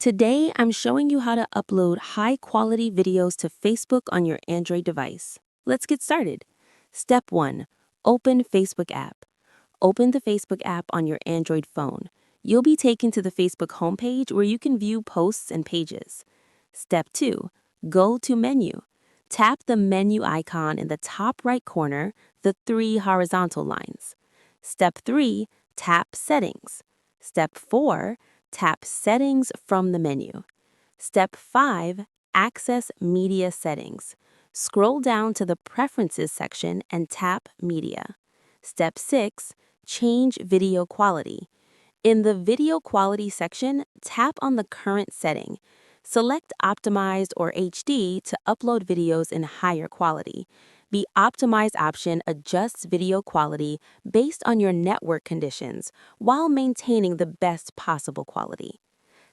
Today, I'm showing you how to upload high-quality videos to Facebook on your Android device. Let's get started. Step 1. Open Facebook app. Open the Facebook app on your Android phone. You'll be taken to the Facebook homepage where you can view posts and pages. Step 2. Go to Menu. Tap the menu icon in the top right corner, the three horizontal lines. Step 3. Tap Settings. Step 4. Tap Settings from the menu. Step 5. Access Media Settings. Scroll down to the Preferences section and tap Media. Step 6. Change video quality. In the Video Quality section, tap on the current setting. Select Optimized or HD to upload videos in higher quality. The Optimized option adjusts video quality based on your network conditions while maintaining the best possible quality.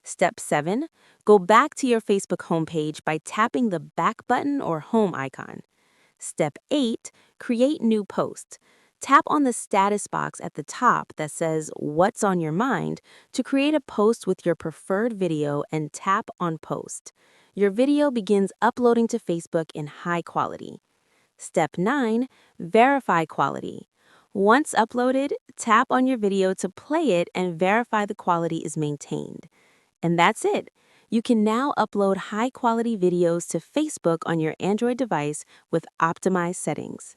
Step 7. Go back to your Facebook homepage by tapping the back button or home icon. Step 8. Create new post. Tap on the status box at the top that says What's on your mind to create a post with your preferred video and tap on Post. Your video begins uploading to Facebook in high quality. Step 9. Verify quality. Once uploaded, tap on your video to play it and verify the quality is maintained. And that's it. You can now upload high-quality videos to Facebook on your Android device with optimized settings.